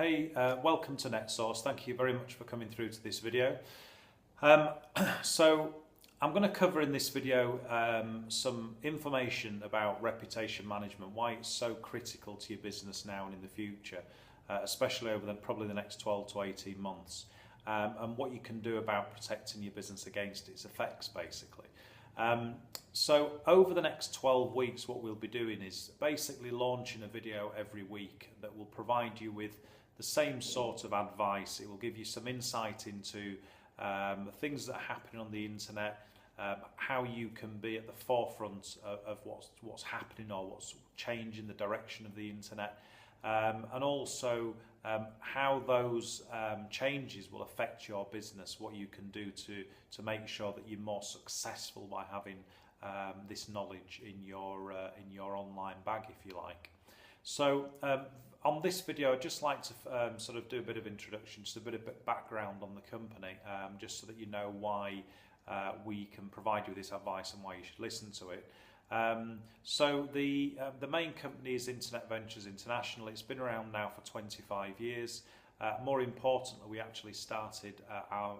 Hey, welcome to NetSource. Thank you very much for coming through to this video. So I'm going to cover in this video some information about reputation management, why it's so critical to your business now and in the future, especially over probably the next 12 to 18 months, and what you can do about protecting your business against its effects, basically. So over the next 12 weeks, what we'll be doing is basically launching a video every week that will provide you with the same sort of advice. It will give you some insight into things that are happening on the internet, how you can be at the forefront of what's happening or what's changing the direction of the internet, and also how those changes will affect your business, what you can do to make sure that you're more successful by having this knowledge in your online bag, if you like. So on this video, I'd just like to sort of do a bit of introduction, just a bit of background on the company, just so that you know why we can provide you with this advice and why you should listen to it. So the main company is Internet Ventures International. It's been around now for 25 years. More importantly, we actually started our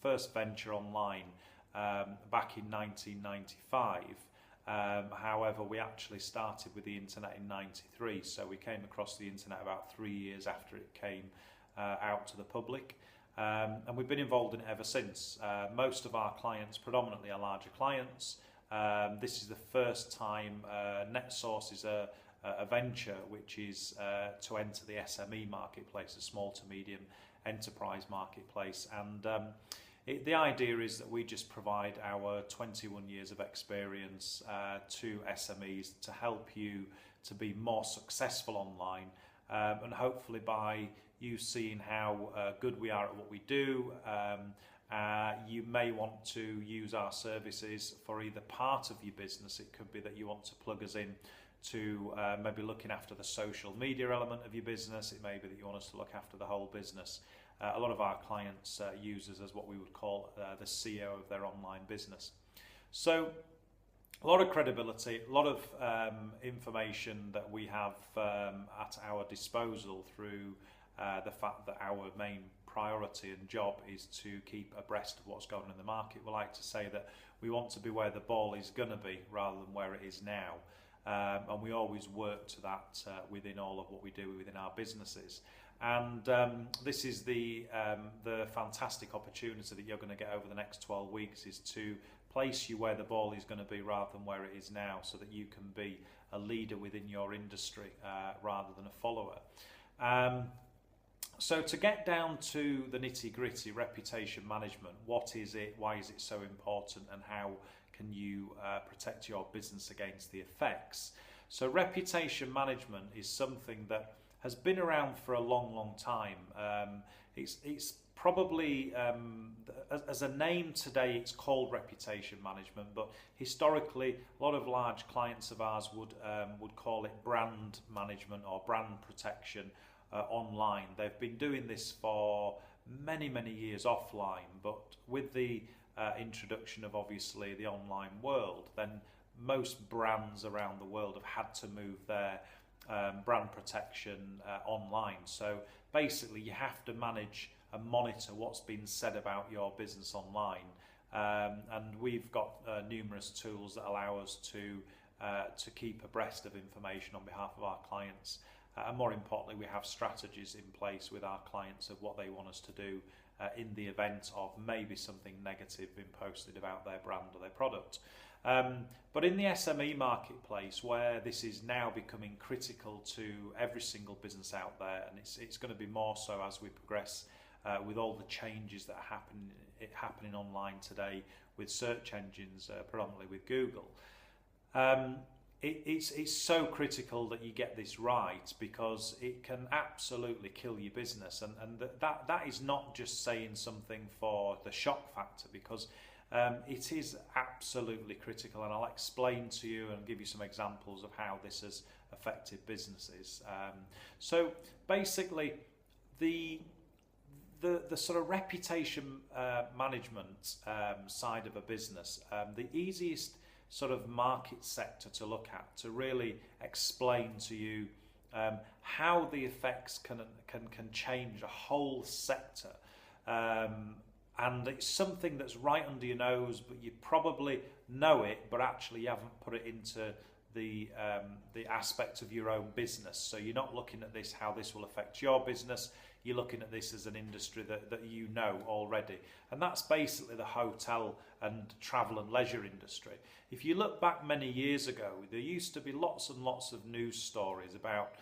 first venture online back in 1995. However, we actually started with the internet in 93, so we came across the internet about 3 years after it came out to the public. And we've been involved in it ever since. Most of our clients predominantly are larger clients. This is the first time NetSource is a venture which is to enter the SME marketplace, the small to medium enterprise marketplace. And the idea is that we just provide our 21 years of experience to SMEs to help you to be more successful online, and hopefully by you seeing how good we are at what we do, you may want to use our services for either part of your business. It could be that you want to plug us in to maybe looking after the social media element of your business. It may be that you want us to look after the whole business. A lot of our clients use us as what we would call the CEO of their online business. So a lot of credibility, a lot of information that we have at our disposal through the fact that our main priority and job is to keep abreast of what's going on in the market. We like to say that we want to be where the ball is going to be rather than where it is now. And we always work to that within all of what we do within our businesses. And this is the fantastic opportunity that you're going to get over the next 12 weeks is to place you where the ball is going to be rather than where it is now, so that you can be a leader within your industry rather than a follower. So to get down to the nitty-gritty, reputation management, what is it, why is it so important, and how can you protect your business against the effects? So reputation management is something that has been around for a long time. It's probably, as a name today, it's called reputation management, but historically a lot of large clients of ours would call it brand management or brand protection online. They've been doing this for many years offline, but with the introduction of obviously the online world, then most brands around the world have had to move their brand protection online. So basically you have to manage and monitor what's been said about your business online, and we've got numerous tools that allow us to keep abreast of information on behalf of our clients, and more importantly we have strategies in place with our clients of what they want us to do in the event of maybe something negative being posted about their brand or their product. But in the SME marketplace, where this is now becoming critical to every single business out there, and it's going to be more so as we progress with all the changes that are happening online today with search engines, predominantly with Google. It's so critical that you get this right, because it can absolutely kill your business, and that is not just saying something for the shock factor, because it is absolutely critical, and I'll explain to you and give you some examples of how this has affected businesses. So basically the sort of reputation management side of a business, the easiest sort of market sector to look at, to really explain to you how the effects can change a whole sector. And it's something that's right under your nose, but you probably know it, but actually you haven't put it into the aspect of your own business. So you're not looking at this, how this will affect your business. You're looking at this as an industry that you know already. And that's basically the hotel and travel and leisure industry. If you look back many years ago, there used to be lots and lots of news stories about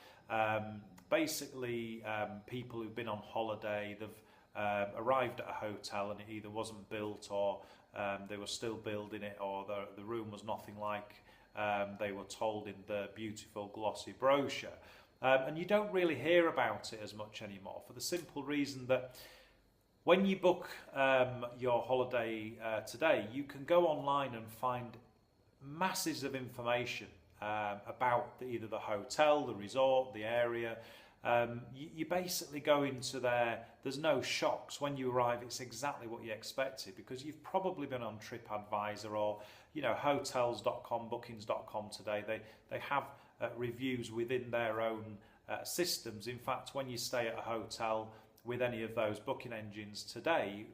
people who've been on holiday, they've arrived at a hotel and it either wasn't built or they were still building it, or the room was nothing like they were told in the beautiful glossy brochure. And you don't really hear about it as much anymore, for the simple reason that when you book your holiday today, you can go online and find masses of information about either the hotel, the resort, the area. You basically go into there's no shocks. When you arrive, it's exactly what you expected, because you've probably been on TripAdvisor or hotels.com, bookings.com today. They have reviews within their own systems. In fact, when you stay at a hotel with any of those booking engines today,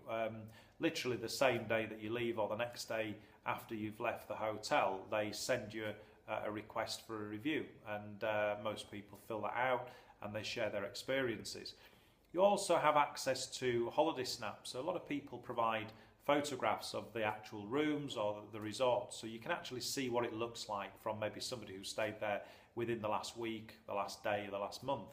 literally the same day that you leave or the next day after you've left the hotel, they send you a request for a review, and most people fill that out and they share their experiences. You also have access to holiday snaps. So a lot of people provide photographs of the actual rooms or the resort, so you can actually see what it looks like from maybe somebody who stayed there within the last week, the last day, the last month.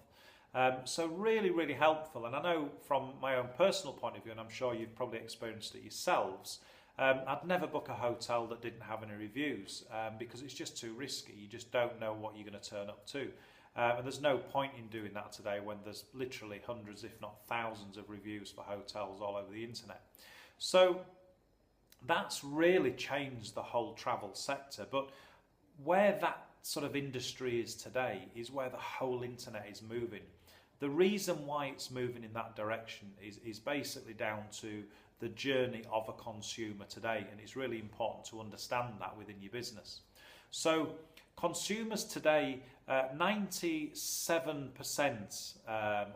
So really, really helpful. And I know from my own personal point of view, and I'm sure you've probably experienced it yourselves, I'd never book a hotel that didn't have any reviews, because it's just too risky. You just don't know what you're going to turn up to. And there's no point in doing that today when there's literally hundreds, if not thousands, of reviews for hotels all over the internet. So that's really changed the whole travel sector. But where that sort of industry is today is where the whole internet is moving. The reason why it's moving in that direction is basically down to the journey of a consumer today, and it's really important to understand that within your business. So consumers today, 97%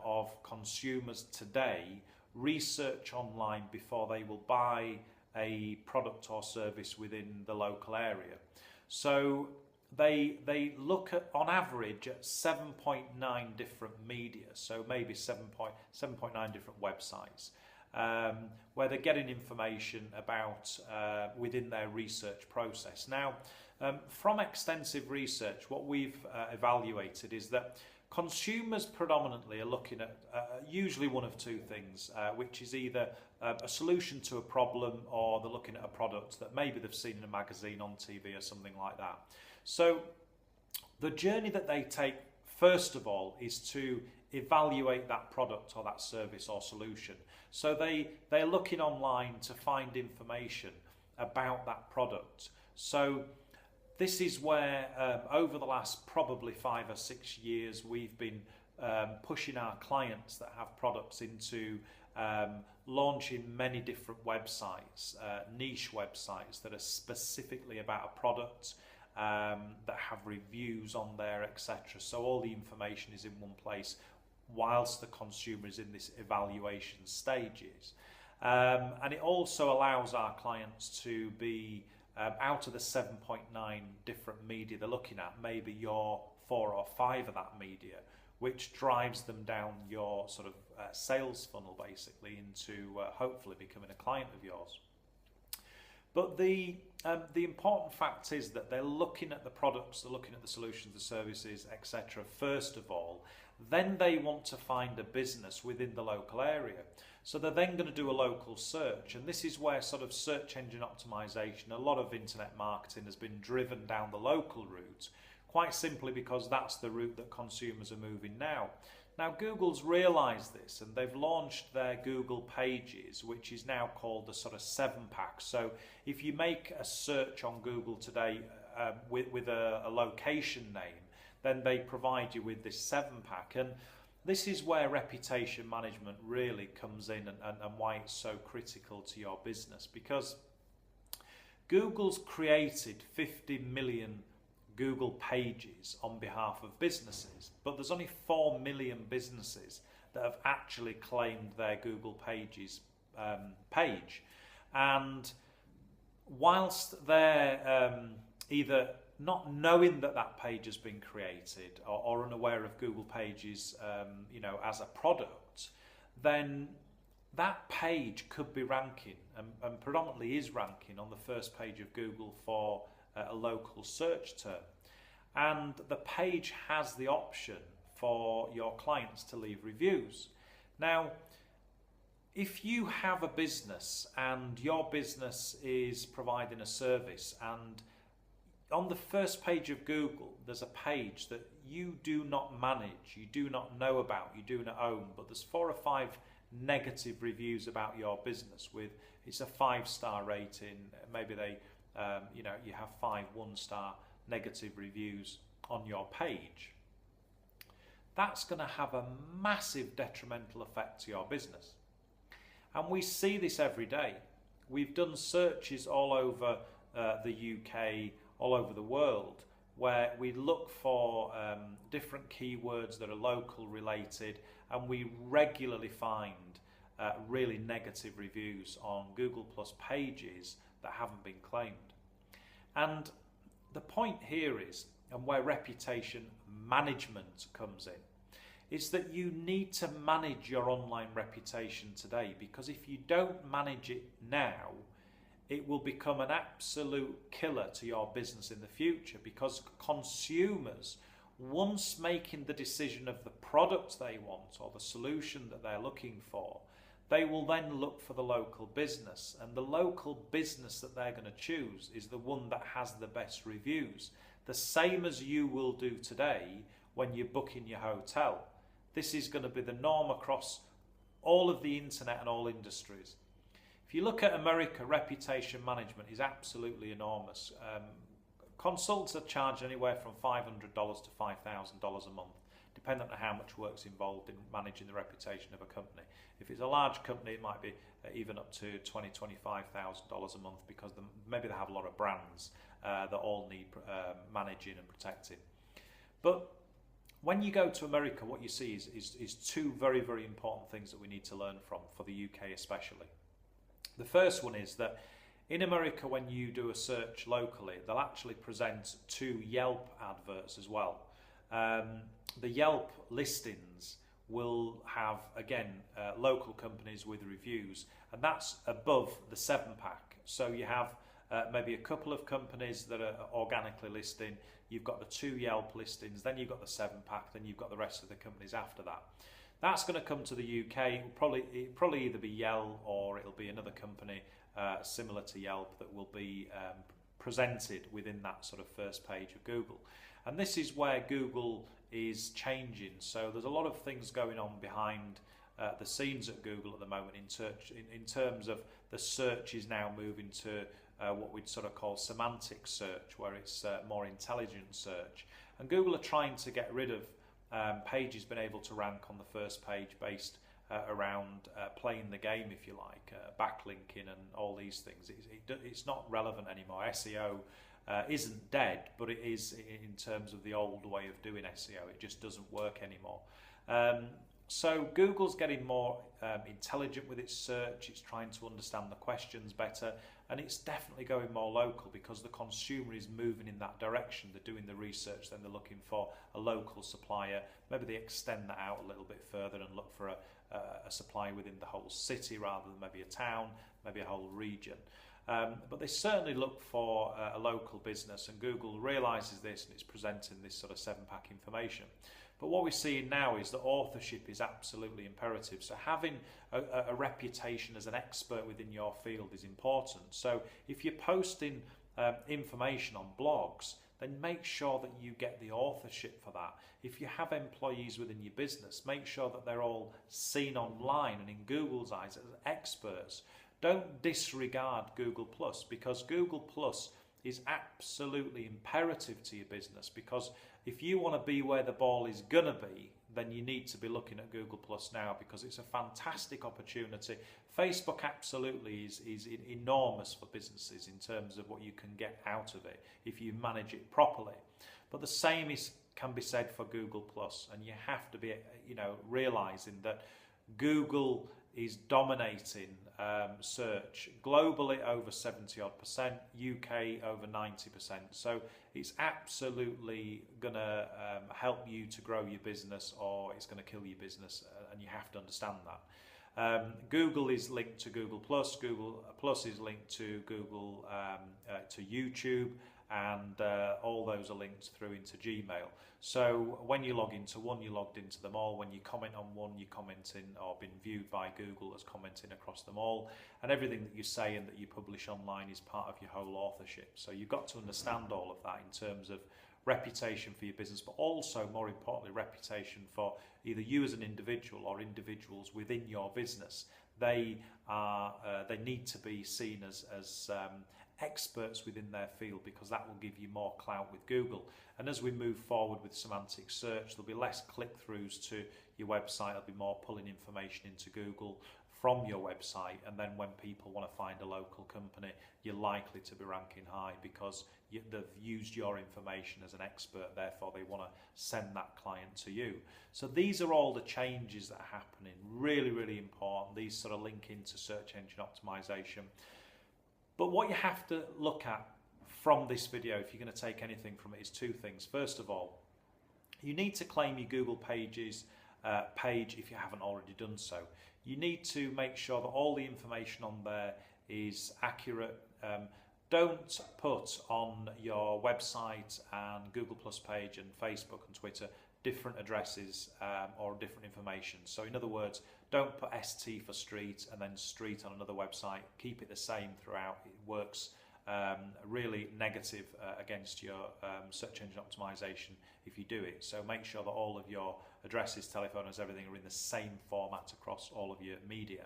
of consumers today research online before they will buy a product or service within the local area. So they look at, on average, at 7.9 different media, so maybe 7.9 different websites, where they're getting information about within their research process. Now, from extensive research, what we've evaluated is that consumers predominantly are looking at usually one of two things, which is either a solution to a problem, or they're looking at a product that maybe they've seen in a magazine, on TV or something like that. So the journey that they take, first of all, is to evaluate that product or that service or solution. So they're looking online to find information about that product. So this is where over the last probably 5 or 6 years we've been pushing our clients that have products into launching many different websites, niche websites that are specifically about a product, that have reviews on there, etc. So all the information is in one place whilst the consumer is in this evaluation stages. And it also allows our clients to be out of the 7.9 different media they're looking at, maybe you're 4 or 5 of that media, which drives them down your sort of sales funnel basically into hopefully becoming a client of yours. But the important fact is that they're looking at the products, they're looking at the solutions, the services, etc. first of all. Then they want to find a business within the local area. So they're then going to do a local search, and this is where sort of search engine optimization, a lot of internet marketing has been driven down the local route, quite simply because that's the route that consumers are moving now. Now Google's realised this, and they've launched their Google Pages, which is now called the sort of 7-pack. So if you make a search on Google today with a location name, then they provide you with this 7-pack. And this is where reputation management really comes in, and why it's so critical to your business, because Google's created 50 million Google pages on behalf of businesses, but there's only 4 million businesses that have actually claimed their Google pages page. And whilst they're either not knowing that that page has been created or unaware of Google pages as a product, then that page could be ranking and predominantly is ranking on the first page of Google for a local search term. And the page has the option for your clients to leave reviews. Now, if you have a business and your business is providing a service, and on the first page of Google there's a page that you do not manage, you do not know about, you do not own, but there's 4 or 5 negative reviews about your business with it's a 5-star rating, maybe they you have 5 1-star negative reviews on your page, that's going to have a massive detrimental effect to your business. And we see this every day. We've done searches all over the UK, all over the world, where we look for different keywords that are local related, and we regularly find really negative reviews on Google Plus pages that haven't been claimed. And the point here is, and where reputation management comes in, is that you need to manage your online reputation today, because if you don't manage it now, it will become an absolute killer to your business in the future, because consumers, once making the decision of the product they want or the solution that they're looking for, they will then look for the local business, and the local business that they're going to choose is the one that has the best reviews, the same as you will do today when you're booking your hotel. This is going to be the norm across all of the internet and all industries. If you look at America, reputation management is absolutely enormous. Consultants are charged anywhere from $500 to $5,000 a month, depending on how much work's involved in managing the reputation of a company. If it's a large company, it might be even up to $20,000 to $25,000 a month, because maybe they have a lot of brands that all need managing and protecting. But when you go to America, what you see is 2 very, very important things that we need to learn from, for the UK especially. The first one is that in America, when you do a search locally, they'll actually present 2 Yelp adverts as well. The Yelp listings will have, again, local companies with reviews, and that's above the 7-pack. So you have maybe a couple of companies that are organically listing, you've got the 2 Yelp listings, then you've got the 7-pack, then you've got the rest of the companies after that. That's going to come to the UK. It'll probably either be Yelp or it'll be another company similar to Yelp that will be presented within that sort of first page of Google. And this is where Google is changing. So there's a lot of things going on behind the scenes at Google at the moment in terms of the search is now moving to what we'd sort of call semantic search, where it's more intelligent search. And Google are trying to get rid of pages being able to rank on the first page based around playing the game, if you like, backlinking and all these things. It's not relevant anymore. SEO isn't dead, but it is in terms of the old way of doing SEO. It just doesn't work anymore. So Google's getting more intelligent with its search. It's trying to understand the questions better, and it's definitely going more local because the consumer is moving in that direction. They're doing the research, then they're looking for a local supplier. Maybe they extend that out a little bit further and look for a supplier within the whole city rather than maybe a town, maybe a whole region. But they certainly look for a local business, and Google realises this and it's presenting this sort of 7-pack information. But what we're seeing now is that authorship is absolutely imperative. So having a reputation as an expert within your field is important. So if you're posting information on blogs, then make sure that you get the authorship for that. If you have employees within your business, make sure that they're all seen online and in Google's eyes as experts. Don't disregard Google+, because Google+ is absolutely imperative to your business, because if you want to be where the ball is going to be, then you need to be looking at Google Plus now, because it's a fantastic opportunity. Facebook absolutely is enormous for businesses in terms of what you can get out of it if you manage it properly. But the same can be said for Google Plus, and you have to be, realizing that Google is dominating search globally, over 70% odd, UK over 90%. So it's absolutely going to help you to grow your business, or it's going to kill your business, and you have to understand that. Google is linked to Google Plus. Google Plus is linked to Google to YouTube, and all those are linked through into Gmail. So when you log into one, you're logged into them all. When you comment on one, you're commenting or being viewed by Google as commenting across them all. And everything that you say and that you publish online is part of your whole authorship. So you've got to understand all of that in terms of reputation for your business, but also, more importantly, reputation for either you as an individual or individuals within your business. They need to be seen as experts within their field, because that will give you more clout with Google. And as we move forward with semantic search, there'll be less click-throughs to your website. There'll be more pulling information into Google from your website, and then when people want to find a local company, you're likely to be ranking high because they've used your information as an expert, therefore they want to send that client to you. So these are all the changes that are happening, really, really important. These sort of link into search engine optimization. But what you have to look at from this video, if you're going to take anything from it, is two things. First of all, you need to claim your Google Pages page if you haven't already done so. You need to make sure that all the information on there is accurate. Don't put on your website and Google Plus page and Facebook and Twitter different addresses or different information. So in other words, don't put ST for street and then street on another website. Keep it the same throughout. It works really negative against your search engine optimization if you do it. So make sure that all of your addresses, telephone numbers, everything are in the same format across all of your media.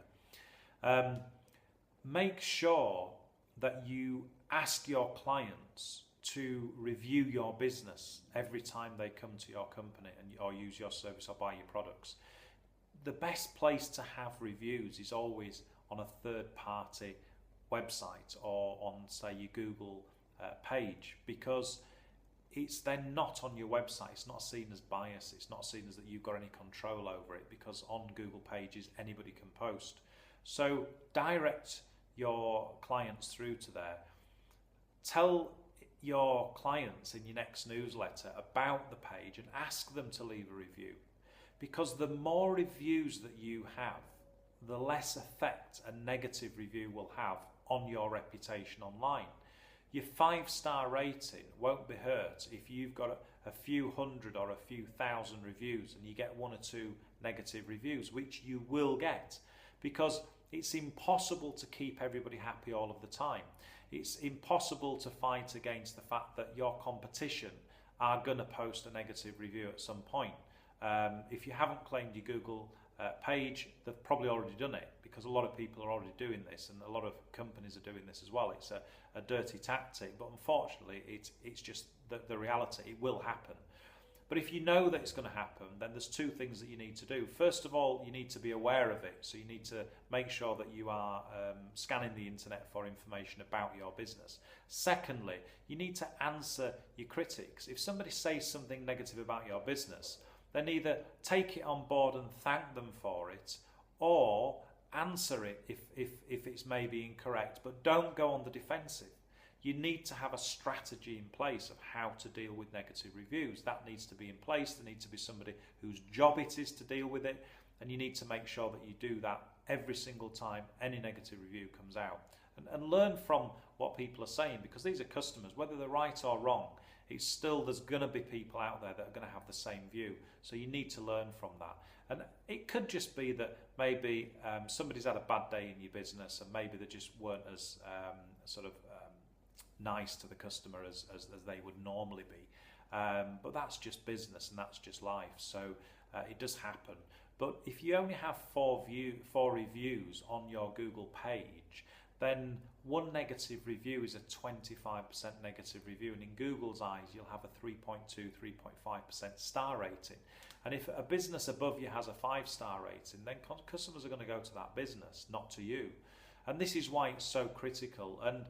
Make sure that you ask your clients to review your business every time they come to your company or use your service or buy your products. The best place to have reviews is always on a third-party website or on, say, your Google page, because it's then not on your website. It's not seen as bias. It's not seen as that you've got any control over it, because on Google Pages anybody can post. So direct your clients through to there. Tell your clients in your next newsletter about the page and ask them to leave a review, because the more reviews that you have, the less effect a negative review will have on your reputation online. Your 5-star rating won't be hurt if you've got a few hundred or a few thousand reviews and you get 1 or 2 negative reviews, which you will get, because it's impossible to keep everybody happy all of the time. It's impossible to fight against the fact that your competition are going to post a negative review at some point. If you haven't claimed your Google page, they've probably already done it, because a lot of people are already doing this, and a lot of companies are doing this as well. It's a dirty tactic, but unfortunately it's just the reality. It will happen. But if you know that it's going to happen, then there's 2 things that you need to do. First of all, you need to be aware of it. So you need to make sure that you are scanning the internet for information about your business. Secondly, you need to answer your critics. If somebody says something negative about your business, then either take it on board and thank them for it, or answer it if it's maybe incorrect, but don't go on the defensive. You need to have a strategy in place of how to deal with negative reviews. That needs to be in place. There needs to be somebody whose job it is to deal with it, and you need to make sure that you do that every single time any negative review comes out. And learn from what people are saying, because these are customers. Whether they're right or wrong, it's still, there's going to be people out there that are going to have the same view. So you need to learn from that. And it could just be that maybe somebody's had a bad day in your business, and maybe they just weren't as nice to the customer as they would normally be. But that's just business, and that's just life. So it does happen. But if you only have 4 reviews on your Google page, then one negative review is a 25% negative review, and in Google's eyes you'll have a 3.2, 3.5% star rating. And if a business above you has a 5-star rating, then customers are going to go to that business, not to you. And this is why it's so critical. And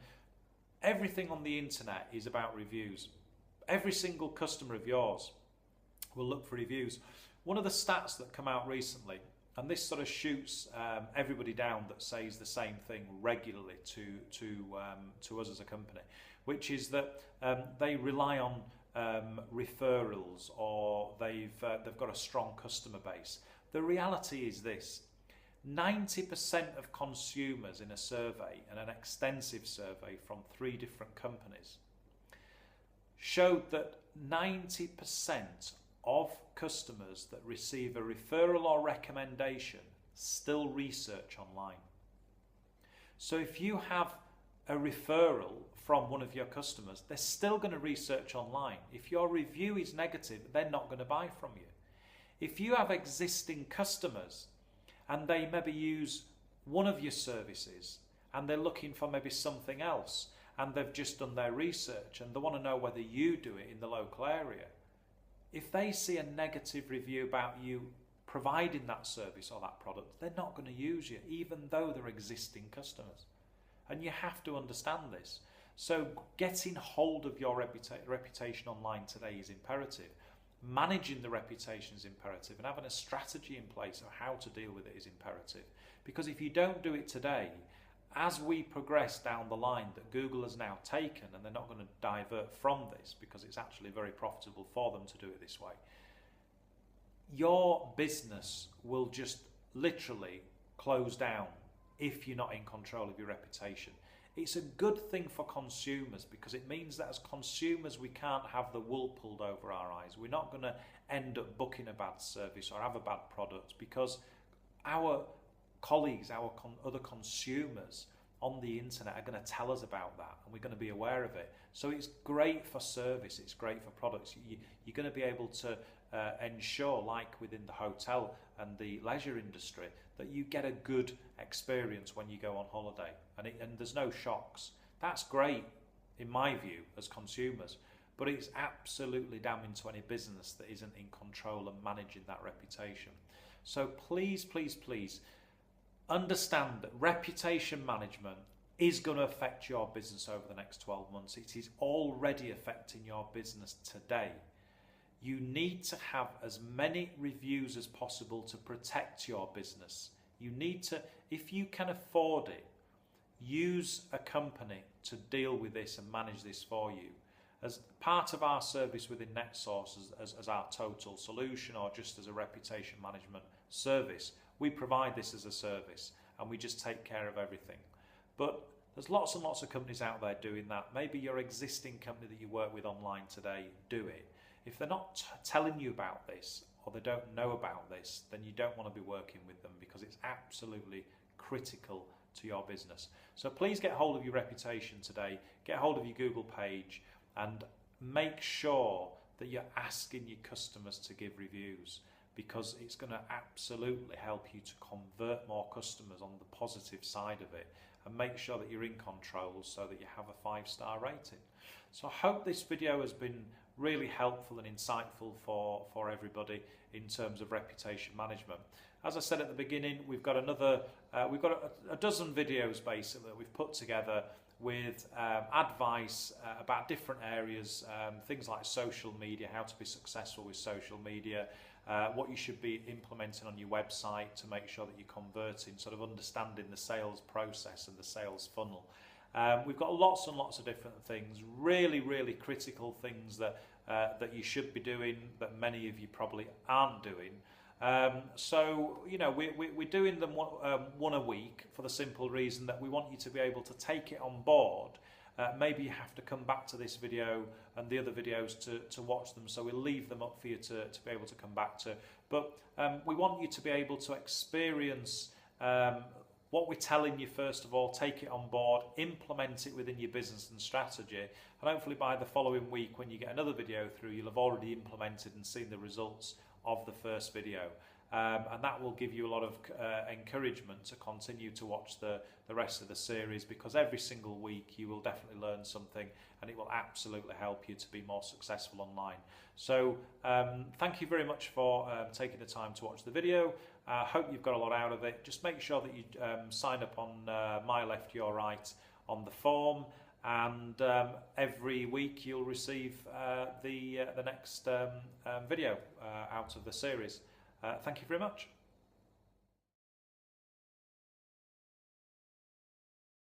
everything on the internet is about reviews. Every single customer of yours will look for reviews. One of the stats that come out recently, and this sort of shoots everybody down that says the same thing regularly to us as a company, which is that they rely on referrals, or they've got a strong customer base. The reality is this: 90% of consumers in a survey, and an extensive survey from 3 different companies, showed that 90% of customers that receive a referral or recommendation still research online. So if you have a referral from one of your customers, they're still going to research online. If your review is negative, they're not going to buy from you. If you have existing customers and they maybe use one of your services and they're looking for maybe something else, and they've just done their research and they want to know whether you do it in the local area, if they see a negative review about you providing that service or that product, they're not going to use you, even though they're existing customers. And you have to understand this. So getting hold of your reputation online today is imperative. Managing the reputation is imperative, and having a strategy in place of how to deal with it is imperative. Because if you don't do it today, as we progress down the line that Google has now taken, and they're not going to divert from this because it's actually very profitable for them to do it this way, your business will just literally close down if you're not in control of your reputation. It's a good thing for consumers, because it means that as consumers we can't have the wool pulled over our eyes. We're not going to end up booking a bad service or have a bad product, because our colleagues, our other consumers on the internet are going to tell us about that, and we're going to be aware of it. So it's great for service, it's great for products. You're going to be able to ensure, like within the hotel and the leisure industry, that you get a good experience when you go on holiday, and there's no shocks. That's great in my view as consumers, but it's absolutely damning to any business that isn't in control and managing that reputation. So please, please, please understand that reputation management is going to affect your business over the next 12 months. It is already affecting your business today. You need to have as many reviews as possible to protect your business. You need to, if you can afford it, use a company to deal with this and manage this for you. As part of our service within NetSource, as our total solution, or just as a reputation management service, we provide this as a service and we just take care of everything. But there's lots and lots of companies out there doing that. Maybe your existing company that you work with online today do it. If they're not telling you about this, or they don't know about this, then you don't want to be working with them, because it's absolutely critical to your business. So please get hold of your reputation today, get hold of your Google page, and make sure that you're asking your customers to give reviews, because it's going to absolutely help you to convert more customers on the positive side of it, and make sure that you're in control so that you have a 5-star rating. So I hope this video has been really helpful and insightful for everybody in terms of reputation management. As I said at the beginning, we've got a dozen videos basically that we've put together with advice about different areas, things like social media, how to be successful with social media, what you should be implementing on your website to make sure that you're converting, sort of understanding the sales process and the sales funnel. We've got lots and lots of different things, really, really critical things that you should be doing, that many of you probably aren't doing. So, you know, we're doing them one a week for the simple reason that we want you to be able to take it on board. Maybe you have to come back to this video and the other videos to watch them, so we'll leave them up for you to be able to come back to. But we want you to be able to experience what we're telling you first of all, take it on board, implement it within your business and strategy, and hopefully by the following week when you get another video through, you'll have already implemented and seen the results of the first video. and that will give you a lot of encouragement to continue to watch the rest of the series, because every single week you will definitely learn something, and it will absolutely help you to be more successful online. So thank you very much for taking the time to watch the video. I hope you've got a lot out of it. Just make sure that you sign up on My Left Your Right on the form, and every week you'll receive the next video out of the series. Thank you very much.